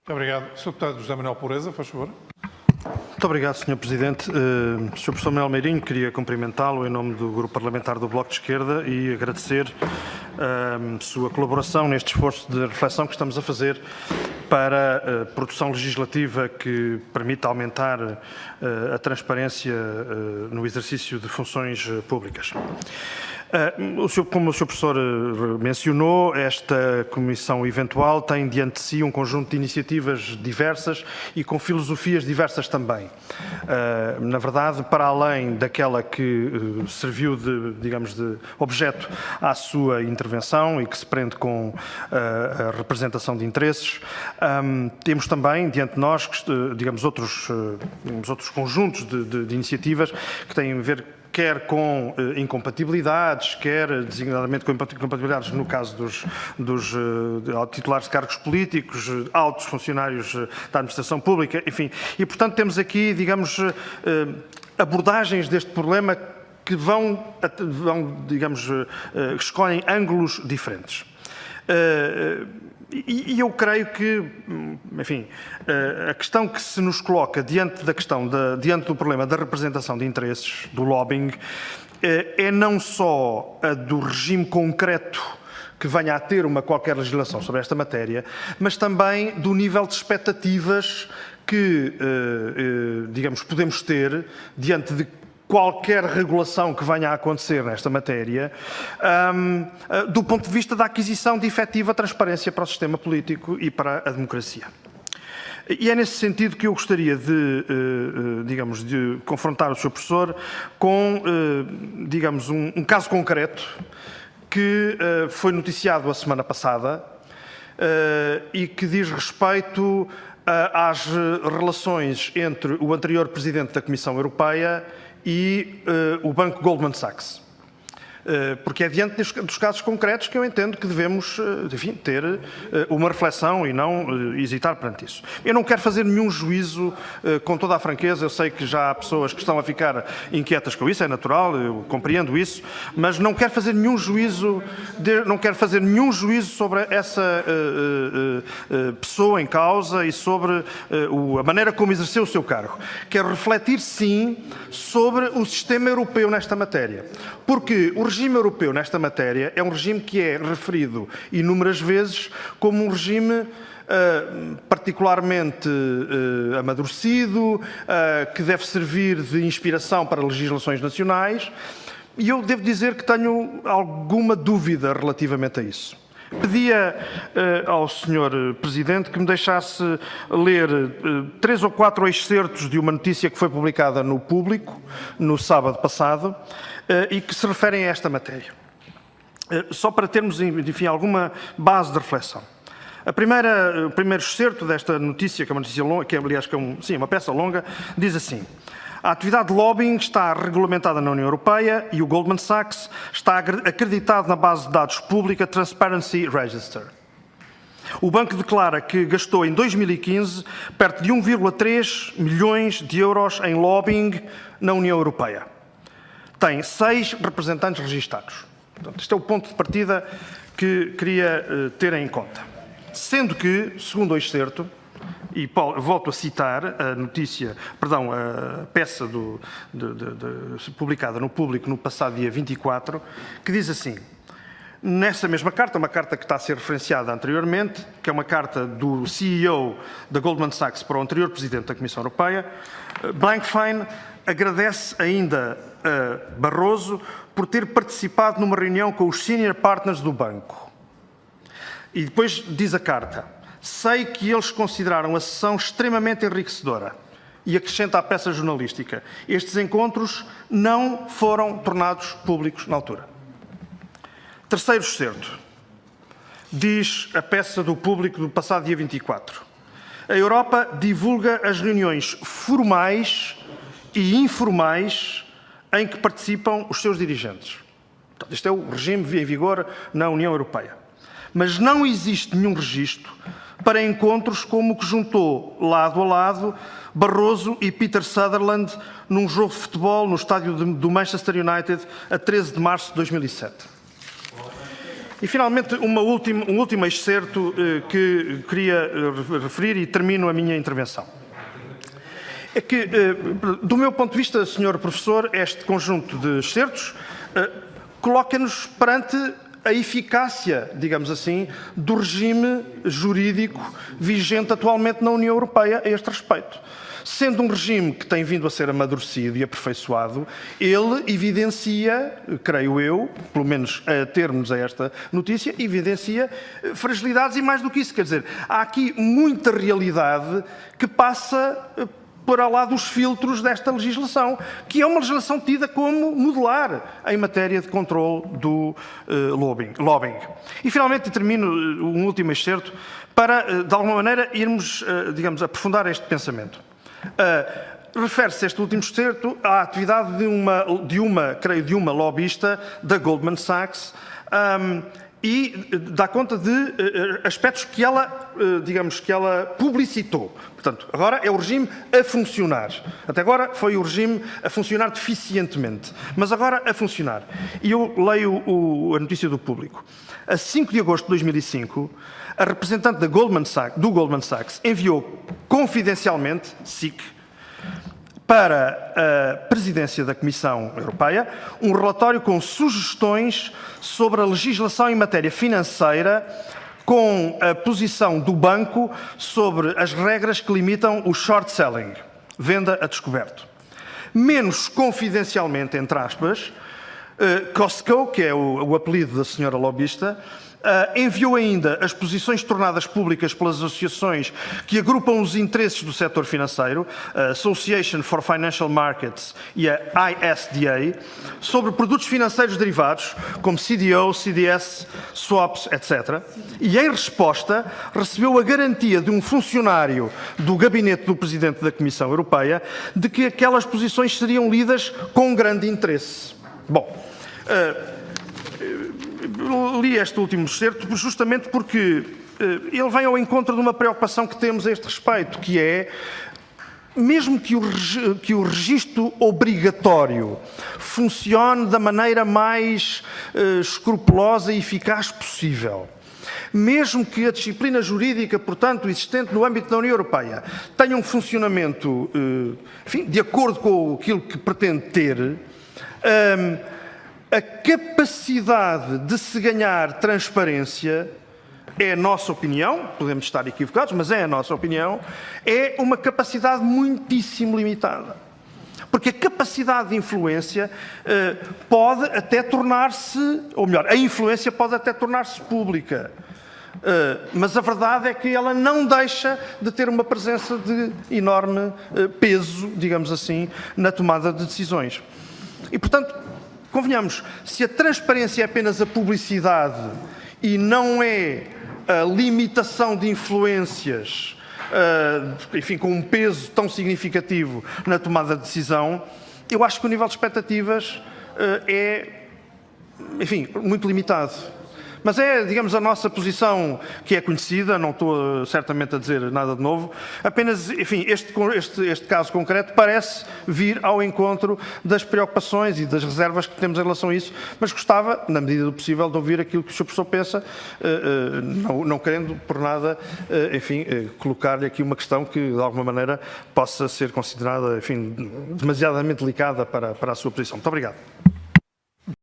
Muito obrigado. Sr. Deputado José Manuel Pureza, faz favor. Muito obrigado, Sr. Presidente. Sr. Professor Manuel Meirinho, queria cumprimentá-lo em nome do Grupo Parlamentar do Bloco de Esquerda e agradecer a sua colaboração neste esforço de reflexão que estamos a fazer para a produção legislativa que permita aumentar a transparência no exercício de funções públicas. Como o Sr. Professor mencionou, esta comissão eventual tem diante de si um conjunto de iniciativas diversas e com filosofias diversas também. Na verdade, para além daquela que serviu de objeto à sua intervenção e que se prende com a representação de interesses, temos também diante de nós, outros conjuntos de iniciativas que têm a ver quer com incompatibilidades, quer designadamente com incompatibilidades no caso dos titulares de cargos políticos, altos funcionários da administração pública, enfim. E, portanto, temos aqui, abordagens deste problema que escolhem ângulos diferentes. E eu creio que, enfim, a questão que se nos coloca diante do problema da representação de interesses, do lobbying, é não só a do regime concreto que venha a ter qualquer legislação sobre esta matéria, mas também do nível de expectativas que, podemos ter diante de qualquer regulação que venha a acontecer nesta matéria, do ponto de vista da aquisição de efetiva transparência para o sistema político e para a democracia. E é nesse sentido que eu gostaria de confrontar o Sr. Professor com, um caso concreto que foi noticiado a semana passada e que diz respeito às relações entre o anterior Presidente da Comissão Europeia e o Banco Goldman Sachs. Porque é diante dos casos concretos que eu entendo que devemos, ter uma reflexão e não hesitar perante isso. Eu não quero fazer nenhum juízo, com toda a franqueza, eu sei que já há pessoas que estão a ficar inquietas com isso, é natural, eu compreendo isso, mas não quero fazer nenhum juízo, sobre essa pessoa em causa e sobre a maneira como exerceu o seu cargo. Quero refletir, sim, sobre o sistema europeu nesta matéria. Porque o regime europeu nesta matéria é um regime que é referido inúmeras vezes como um regime particularmente amadurecido, que deve servir de inspiração para legislações nacionais, e eu devo dizer que tenho alguma dúvida relativamente a isso. Pedia ao Sr. Presidente que me deixasse ler 3 ou 4 excertos de uma notícia que foi publicada no Público, no sábado passado, e que se referem a esta matéria. Só para termos, enfim, alguma base de reflexão. O primeiro excerto desta notícia, que é uma notícia longa, que é, aliás, uma peça longa, diz assim: a atividade de lobbying está regulamentada na União Europeia e o Goldman Sachs está acreditado na base de dados pública Transparency Register. O banco declara que gastou em 2015 perto de 1,3 milhões de euros em lobbying na União Europeia. Tem 6 representantes registados. Portanto, este é o ponto de partida que queria ter em conta. Sendo que, segundo o excerto, e volto a citar a peça publicada no Público no passado dia 24, que diz assim: nessa mesma carta, uma carta que está a ser referenciada anteriormente, que é uma carta do CEO da Goldman Sachs para o anterior Presidente da Comissão Europeia, Blankfein agradece ainda a Barroso por ter participado numa reunião com os senior partners do banco. E depois diz a carta: sei que eles consideraram a sessão extremamente enriquecedora. E acrescenta à peça jornalística: estes encontros não foram tornados públicos na altura. Terceiro excerto. Diz a peça do Público do passado dia 24. A Europa divulga as reuniões formais e informais em que participam os seus dirigentes. Este é o regime em vigor na União Europeia. Mas não existe nenhum registro para encontros como o que juntou, lado a lado, Barroso e Peter Sutherland num jogo de futebol no estádio do Manchester United a 13 de março de 2007. E, finalmente, um último excerto que queria referir e termino a minha intervenção. É que, do meu ponto de vista, Sr. Professor, este conjunto de excertos coloca-nos perante a eficácia, digamos assim, do regime jurídico vigente atualmente na União Europeia a este respeito. Sendo um regime que tem vindo a ser amadurecido e aperfeiçoado, ele evidencia, creio eu, pelo menos a termos a esta notícia, evidencia fragilidades e mais do que isso. Quer dizer, há aqui muita realidade que passa para lá dos filtros desta legislação, que é uma legislação tida como modelar em matéria de controle do lobbying. E, finalmente, termino um último excerto para, de alguma maneira, irmos, digamos, aprofundar este pensamento. Refere-se este último excerto à atividade de uma lobbyista da Goldman Sachs, e dá conta de aspectos que ela, digamos, que ela publicitou. Portanto, agora é o regime a funcionar. Até agora foi o regime a funcionar deficientemente, mas agora a funcionar. E eu leio a notícia do Público. A 5 de agosto de 2005, a representante do Goldman Sachs enviou confidencialmente, SIC, para a presidência da Comissão Europeia um relatório com sugestões sobre a legislação em matéria financeira, com a posição do banco sobre as regras que limitam o short selling, venda a descoberto. Menos confidencialmente, entre aspas, Costco, que é o apelido da senhora lobbyista, enviou ainda as posições tornadas públicas pelas associações que agrupam os interesses do setor financeiro, a Association for Financial Markets e a ISDA, sobre produtos financeiros derivados, como CDO, CDS, swaps, etc. E, em resposta, recebeu a garantia de um funcionário do gabinete do Presidente da Comissão Europeia de que aquelas posições seriam lidas com grande interesse. Bom, li este último excerto justamente porque ele vem ao encontro de uma preocupação que temos a este respeito, que é, mesmo que o registro obrigatório funcione da maneira mais escrupulosa e eficaz possível, mesmo que a disciplina jurídica, portanto, existente no âmbito da União Europeia, tenha um funcionamento, enfim, de acordo com aquilo que pretende ter, a capacidade de se ganhar transparência, é a nossa opinião, podemos estar equivocados, mas é a nossa opinião, é uma capacidade muitíssimo limitada. Porque a capacidade de influência pode até tornar-se, ou melhor, a influência pode até tornar-se pública. Mas a verdade é que ela não deixa de ter uma presença de enorme peso, digamos assim, na tomada de decisões. E, portanto, convenhamos, se a transparência é apenas a publicidade e não é a limitação de influências, enfim, com um peso tão significativo na tomada de decisão, eu acho que o nível de expectativas é, enfim, muito limitado. Mas é, digamos, a nossa posição que é conhecida, não estou certamente a dizer nada de novo, apenas, enfim, este caso concreto parece vir ao encontro das preocupações e das reservas que temos em relação a isso, mas gostava, na medida do possível, de ouvir aquilo que o Sr. Professor pensa, não querendo por nada, enfim, colocar-lhe aqui uma questão que, de alguma maneira, possa ser considerada, enfim, demasiadamente delicada para a sua posição. Muito obrigado.